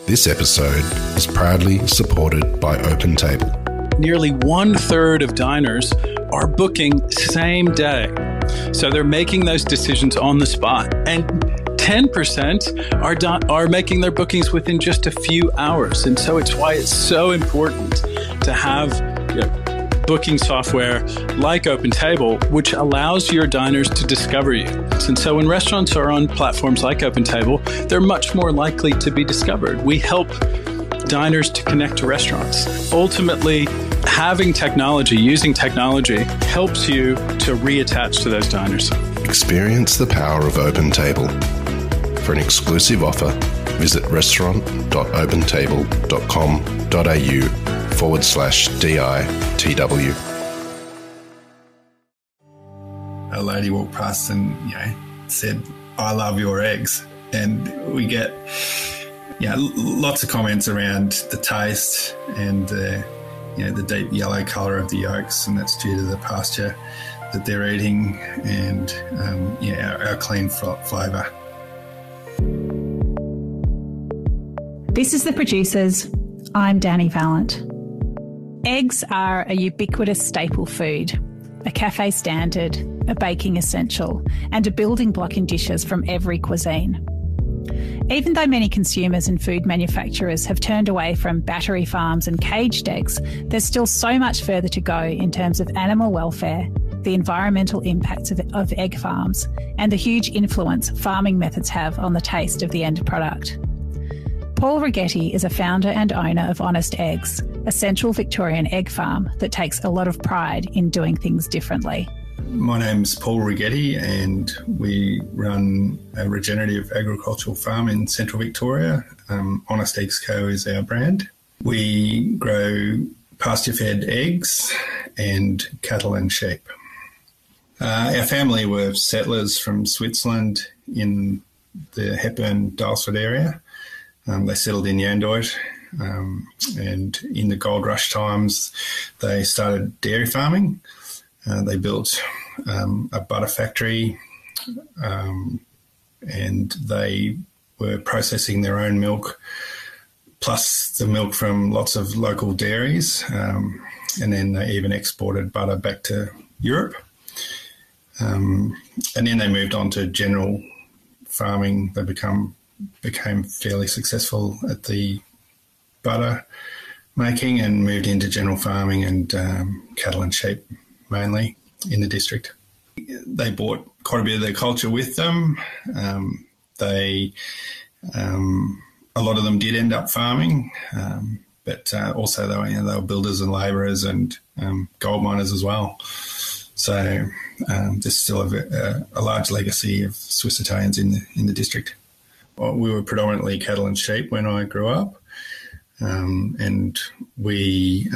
This episode is proudly supported by OpenTable. Nearly 1/3 of diners are booking same day. So they're making those decisions on the spot. And 10% are making their bookings within just a few hours. And so it's why it's so important to have booking software like OpenTable, which allows your diners to discover you. And so when restaurants are on platforms like OpenTable, they're much more likely to be discovered. We help diners to connect to restaurants. Ultimately, having technology, using technology, helps you to reattach to those diners. Experience the power of OpenTable. For an exclusive offer, visit restaurant.opentable.com.au/DITW. A lady walked past and said, "I love your eggs," and we get lots of comments around the taste and the deep yellow colour of the yolks, and that's due to the pasture that they're eating and our clean flavour. This is The Producers. I'm Dani Valent. Eggs are a ubiquitous staple food, a cafe standard, a baking essential, and a building block in dishes from every cuisine. Even though many consumers and food manufacturers have turned away from battery farms and caged eggs, there's still so much further to go in terms of animal welfare, the environmental impacts of egg farms, and the huge influence farming methods have on the taste of the end product. Paul Righetti is a founder and owner of Honest Eggs, a central Victorian egg farm that takes a lot of pride in doing things differently. My name's Paul Righetti, and we run a regenerative agricultural farm in central Victoria. Honest Eggs Co is our brand. We grow pasture-fed eggs and cattle and sheep. Our family were settlers from Switzerland in the Hepburn-Dalesford area. They settled in Yandoit, and in the gold rush times, they started dairy farming. They built a butter factory, and they were processing their own milk, plus the milk from lots of local dairies, and then they even exported butter back to Europe. And then they moved on to general farming. They became fairly successful at the butter making and moved into general farming and cattle and sheep mainly in the district. They brought quite a bit of their culture with them. A lot of them did end up farming, but also they were builders and labourers and gold miners as well. So there's still a large legacy of Swiss Italians in the district. Well, we were predominantly cattle and sheep when I grew up, and we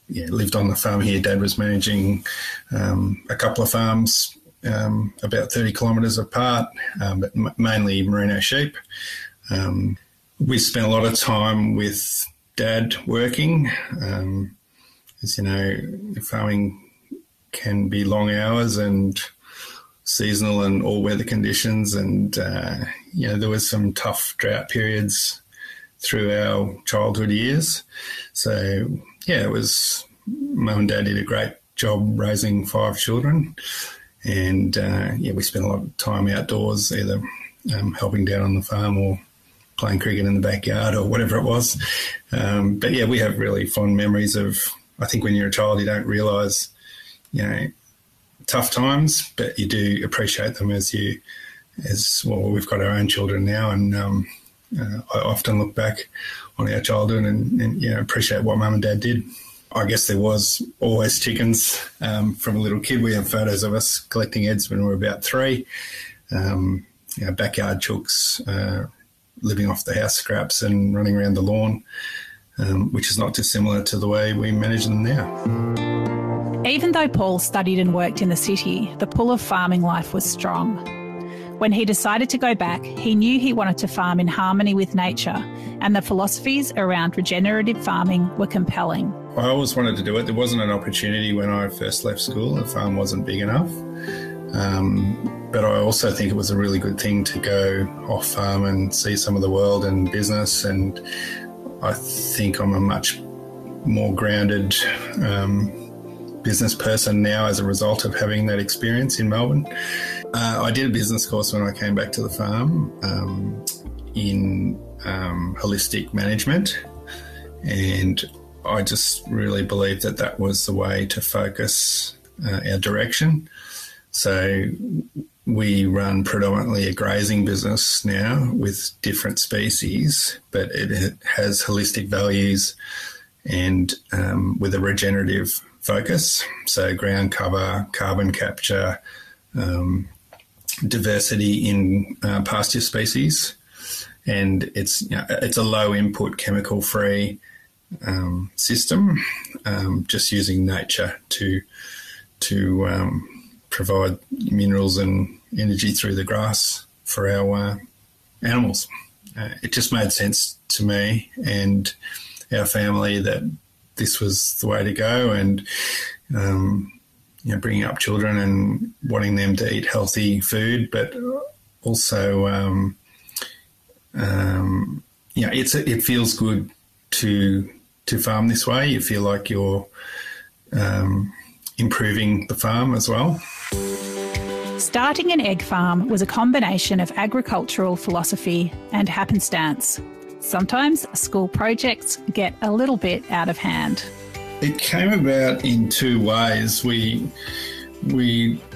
lived on the farm here. Dad was managing a couple of farms about 30 kilometres apart, but mainly merino sheep. We spent a lot of time with Dad working. As you know, farming can be long hours and seasonal and all weather conditions, and there was some tough drought periods through our childhood years. So it was, Mum and Dad did a great job raising 5 children, and we spent a lot of time outdoors, either helping down on the farm or playing cricket in the backyard or whatever it was. But we have really fond memories of, I think when you're a child you don't realise tough times, but you do appreciate them as we've got our own children now, and I often look back on our childhood and appreciate what Mum and Dad did. I guess there was always chickens from a little kid. We have photos of us collecting eggs when we were about 3. Backyard chooks, living off the house scraps and running around the lawn, which is not dissimilar to the way we manage them now. Even though Paul studied and worked in the city, the pull of farming life was strong. When he decided to go back, he knew he wanted to farm in harmony with nature, and the philosophies around regenerative farming were compelling. I always wanted to do it. There wasn't an opportunity when I first left school. The farm wasn't big enough. But I also think it was a really good thing to go off farm and see some of the world and business. And I think I'm a much more grounded business person now as a result of having that experience in Melbourne. I did a business course when I came back to the farm in holistic management, and I just really believed that that was the way to focus our direction. So we run predominantly a grazing business now with different species, but it has holistic values and with a regenerative focus. So ground cover, carbon capture, diversity in pasture species, and it's a low input, chemical free system, just using nature to provide minerals and energy through the grass for our animals. It just made sense to me and our family that this was the way to go, and bringing up children and wanting them to eat healthy food, but also it feels good to farm this way. You feel like you're improving the farm as well. Starting an egg farm was a combination of agricultural philosophy and happenstance. Sometimes school projects get a little bit out of hand. It came about in two ways. We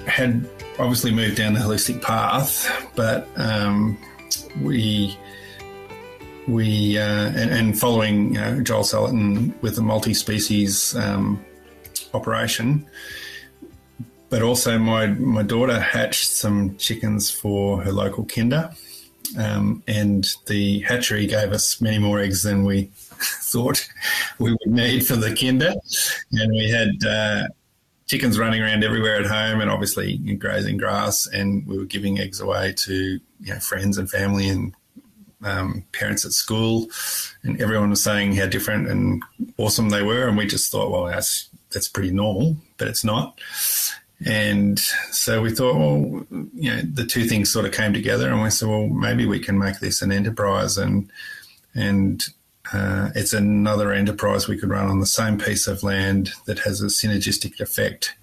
had obviously moved down the holistic path, but and following Joel Salatin with the multi-species operation. But also my daughter hatched some chickens for her local kinder, and the hatchery gave us many more eggs than we thought we would need for the kinder. And we had chickens running around everywhere at home and obviously grazing grass, and we were giving eggs away to friends and family and parents at school, and everyone was saying how different and awesome they were, and we just thought, well, that's pretty normal, but it's not. And so we thought, well, the two things sort of came together, and we said, well, maybe we can make this an enterprise, and it's another enterprise we could run on the same piece of land that has a synergistic effect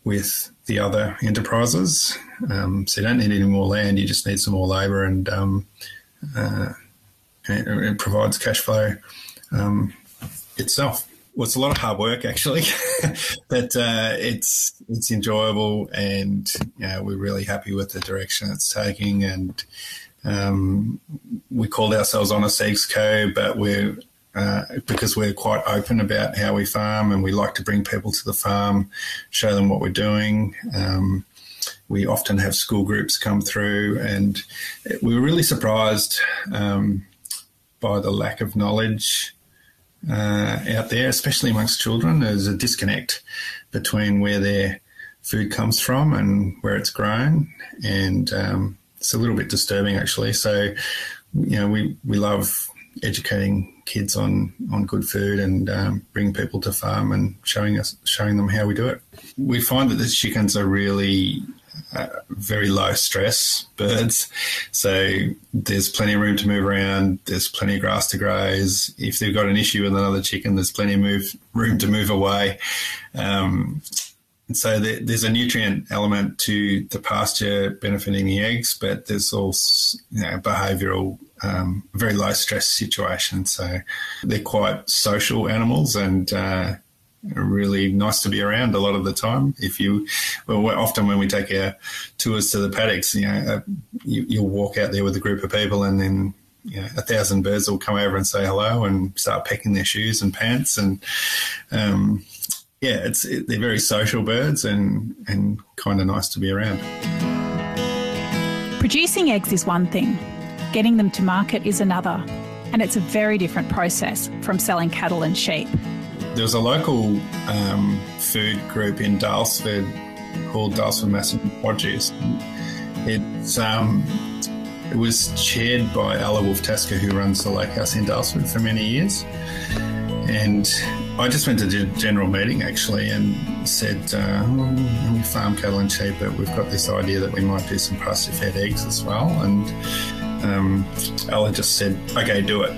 with the other enterprises. So you don't need any more land, you just need some more labour, and it provides cash flow itself. Well, it's a lot of hard work, actually, but it's enjoyable, and we're really happy with the direction it's taking. And we called ourselves Honest Eggs Co, but because we're quite open about how we farm, and we like to bring people to the farm, show them what we're doing. We often have school groups come through, and we were really surprised by the lack of knowledge out there, especially amongst children. There's a disconnect between where their food comes from and where it's grown, and it's a little bit disturbing, actually. So, we love educating kids on good food and bringing people to farm and showing them how we do it. We find that the chickens are really very low stress birds, so there's plenty of room to move around, there's plenty of grass to graze. If they've got an issue with another chicken, there's plenty of room to move away. And so there's a nutrient element to the pasture benefiting the eggs, but there's also behavioural, very low stress situation. So they're quite social animals, and really nice to be around a lot of the time. Often when we take our tours to the paddocks, you'll walk out there with a group of people, and then 1,000 birds will come over and say hello and start pecking their shoes and pants, and they're very social birds and kind of nice to be around. Producing eggs is one thing, getting them to market is another, and it's a very different process from selling cattle and sheep. There was a local food group in Daylesford called Daylesford Massive Produce. It was chaired by Ella Wolf-Tasker, who runs the lake house in Daylesford for many years. And I just went to the general meeting actually and said, we farm cattle and sheep, but we've got this idea that we might do some pasture-fed eggs as well. And Ella just said, okay, do it.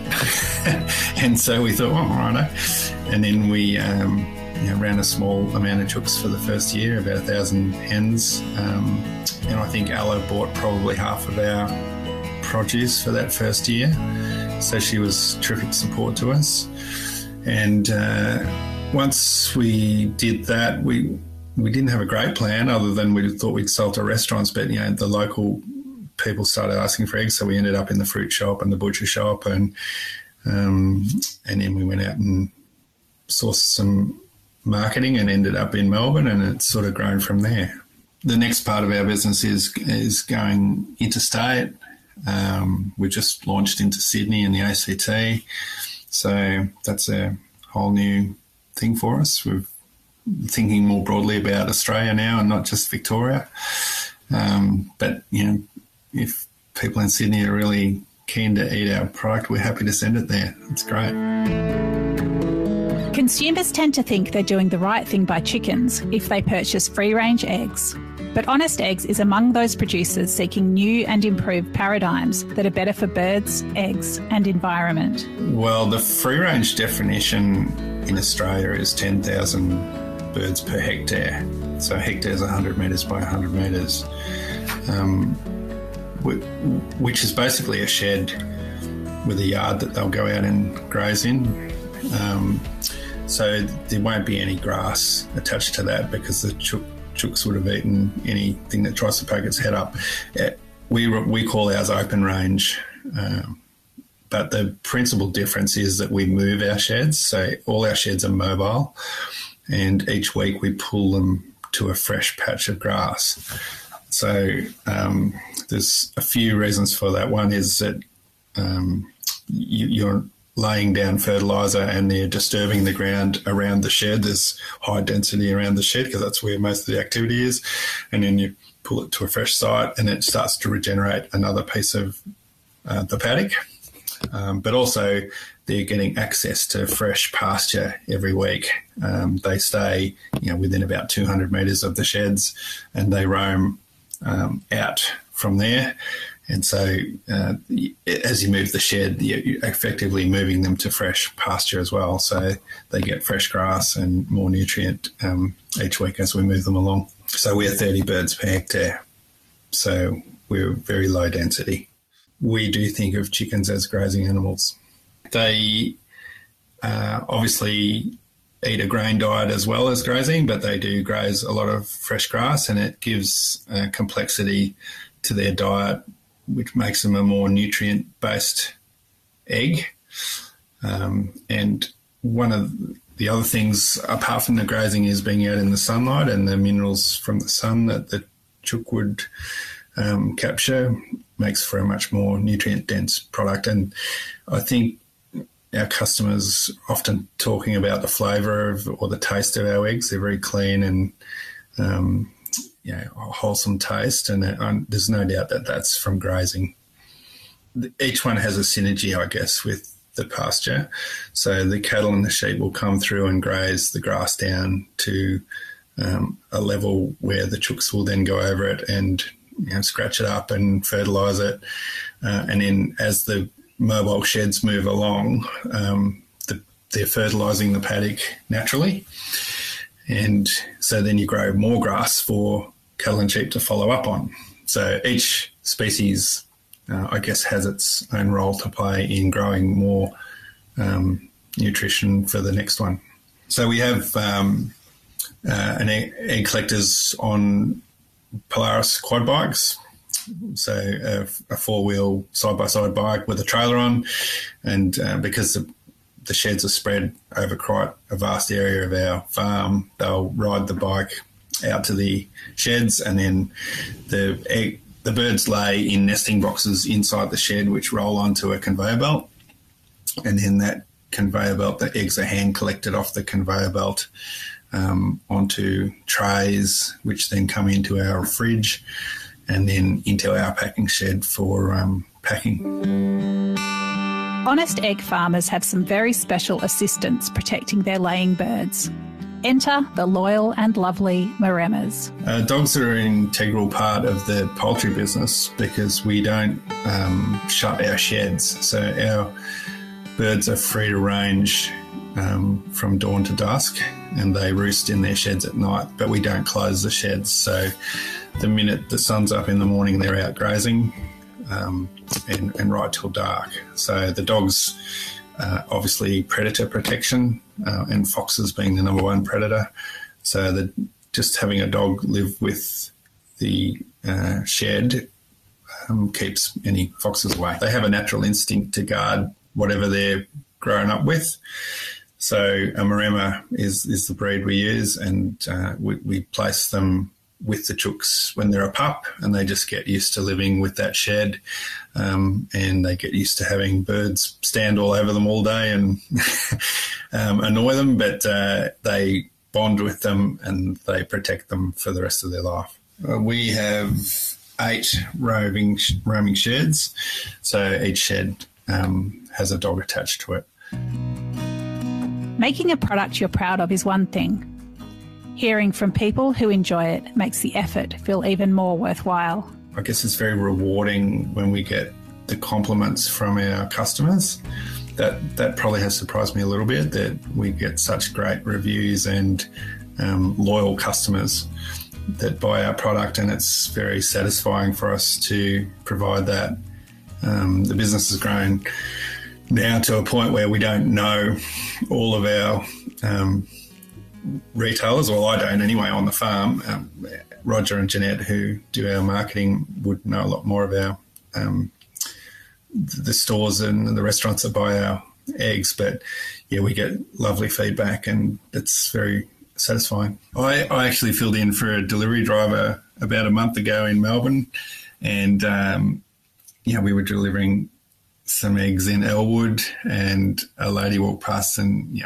And so we thought, well, righto. And then we ran a small amount of chooks for the first year, about 1,000 hens. And I think Ella bought probably half of our produce for that first year. So she was terrific support to us. And once we did that, we didn't have a great plan other than we thought we'd sell to restaurants, but the local people started asking for eggs, so we ended up in the fruit shop and the butcher shop, and then we went out and sourced some marketing and ended up in Melbourne, and it's sort of grown from there. The next part of our business is going interstate. We just launched into Sydney and the ACT, so that's a whole new thing for us. We're thinking more broadly about Australia now and not just Victoria. But if people in Sydney are really keen to eat our product, we're happy to send it there. It's great. Consumers tend to think they're doing the right thing by chickens if they purchase free-range eggs. But Honest Eggs is among those producers seeking new and improved paradigms that are better for birds, eggs and environment. Well, the free-range definition in Australia is 10,000 birds per hectare. So a hectare is 100 metres by 100 metres, which is basically a shed with a yard that they'll go out and graze in. So there won't be any grass attached to that because the chooks would have eaten anything that tries to poke its head up. We call ours open range, but the principal difference is that we move our sheds. So all our sheds are mobile, and each week we pull them to a fresh patch of grass. So there's a few reasons for that. One is that you're laying down fertiliser and they're disturbing the ground around the shed. There's high density around the shed because that's where most of the activity is. And then you pull it to a fresh site and it starts to regenerate another piece of the paddock. But also they're getting access to fresh pasture every week. They stay within about 200 metres of the sheds and they roam out from there. And so as you move the shed, you're effectively moving them to fresh pasture as well. So they get fresh grass and more nutrient each week as we move them along. So we're 30 birds per hectare. So we're very low density. We do think of chickens as grazing animals. They obviously eat a grain diet as well as grazing, but they do graze a lot of fresh grass, and it gives complexity to their diet, which makes them a more nutrient-based egg. And one of the other things, apart from the grazing, is being out in the sunlight and the minerals from the sun that the chook would capture makes for a much more nutrient-dense product. And I think our customers often talking about the flavour or the taste of our eggs. They're very clean and a wholesome taste, and there's no doubt that that's from grazing. Each one has a synergy, I guess, with the pasture. So the cattle and the sheep will come through and graze the grass down to a level where the chooks will then go over it and scratch it up and fertilise it. And then as the mobile sheds move along, they're fertilising the paddock naturally. And so then you grow more grass for cattle and sheep to follow up on. So each species, I guess, has its own role to play in growing more nutrition for the next one. So we have an egg collectors on Polaris quad bikes. So a four-wheel side-by-side bike with a trailer on, and because the sheds are spread over quite a vast area of our farm, they'll ride the bike out to the sheds, and then the birds lay in nesting boxes inside the shed, which roll onto a conveyor belt, and then that conveyor belt, the eggs are hand collected off the conveyor belt onto trays, which then come into our fridge and then into our packing shed for packing. Honest egg farmers have some very special assistants protecting their laying birds. Enter the loyal and lovely Maremas. Dogs are an integral part of the poultry business because we don't shut our sheds. So our birds are free to range from dawn to dusk, and they roost in their sheds at night, but we don't close the sheds. So the minute the sun's up in the morning, they're out grazing and right till dark. So the dogs, obviously predator protection, and foxes being the number one predator. So just having a dog live with the shed keeps any foxes away. They have a natural instinct to guard whatever they're grown up with. So a Maremma is the breed we use, and we place them with the chooks when they're a pup, and they just get used to living with that shed, and they get used to having birds stand all over them all day and annoy them, but they bond with them and they protect them for the rest of their life. We have 8 roaming sheds, so each shed has a dog attached to it. Making a product you're proud of is one thing. Hearing from people who enjoy it makes the effort feel even more worthwhile. I guess it's very rewarding when we get the compliments from our customers. That probably has surprised me a little bit, that we get such great reviews and loyal customers that buy our product, and it's very satisfying for us to provide that. The business has grown now to a point where we don't know all of our retailers, well, I don't anyway, on the farm. Roger and Jeanette, who do our marketing, would know a lot more of our the stores and the restaurants that buy our eggs. But yeah, we get lovely feedback, and it's very satisfying. I actually filled in for a delivery driver about a month ago in Melbourne, and we were delivering some eggs in Elwood, and a lady walked past and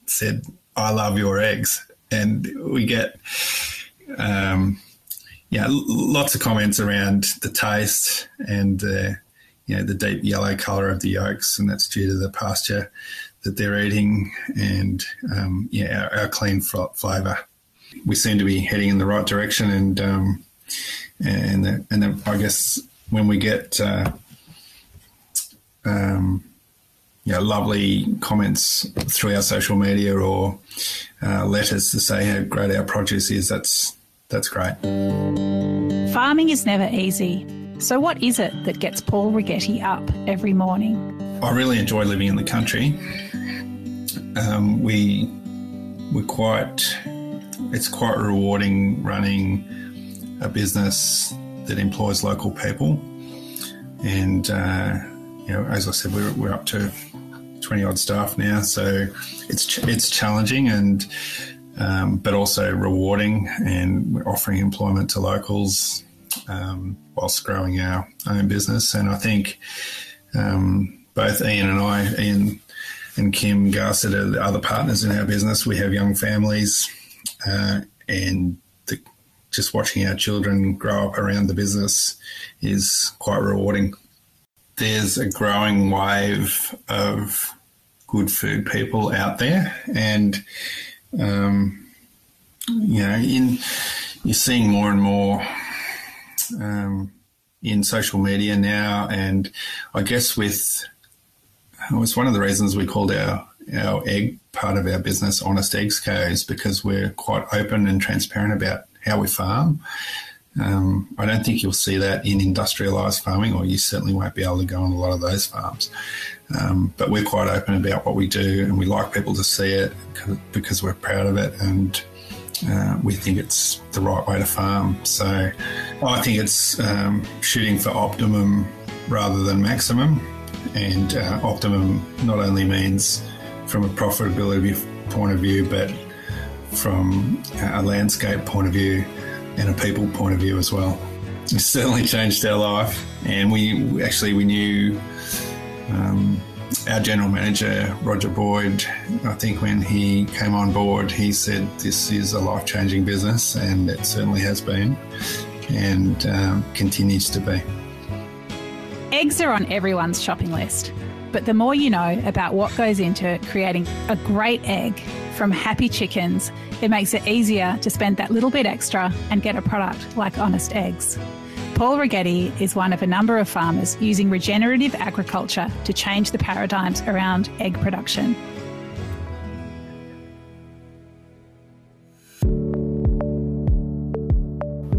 said, "I love your eggs." And we get lots of comments around the taste and the deep yellow colour of the yolks, and that's due to the pasture that they're eating, and our clean flavour. We seem to be heading in the right direction, and I guess when we get lovely comments through our social media or letters to say how great our produce is, that's great. Farming is never easy. So what is it that gets Paul Righetti up every morning? I really enjoy living in the country. It's quite rewarding running a business that employs local people, and as I said, we're up to 20 odd staff now, so it's challenging and but also rewarding, and we're offering employment to locals whilst growing our own business. And I think both Ian and Kim Garsett are the other partners in our business. We have young families, and just watching our children grow up around the business is quite rewarding. There's a growing wave of good food people out there, and you're seeing more and more in social media now, and I guess it was one of the reasons we called our egg part of our business Honest Eggs Co, is because we're quite open and transparent about how we farm. I don't think you'll see that in industrialised farming, or you certainly won't be able to go on a lot of those farms. But we're quite open about what we do, and we like people to see it because we're proud of it, and we think it's the right way to farm. So I think it's shooting for optimum rather than maximum, and optimum not only means from a profitability point of view, but from a landscape point of view and a people point of view as well. It's certainly changed our life, and we knew our general manager, Roger Boyd. I think when he came on board, he said this is a life-changing business, and it certainly has been, and continues to be. Eggs are on everyone's shopping list. But the more you know about what goes into creating a great egg from happy chickens, it makes it easier to spend that little bit extra and get a product like Honest Eggs. Paul Righetti is one of a number of farmers using regenerative agriculture to change the paradigms around egg production.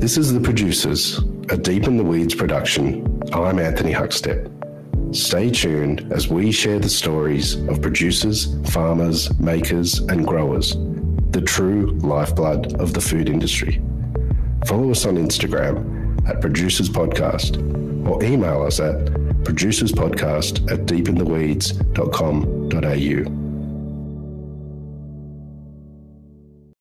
This is The Producers, a Deep in the Weeds production. I'm Anthony Huckstep. Stay tuned as we share the stories of producers, farmers, makers and growers, the true lifeblood of the food industry. Follow us on Instagram at Producers Podcast or email us at producerspodcast@deepintheweeds.com.au.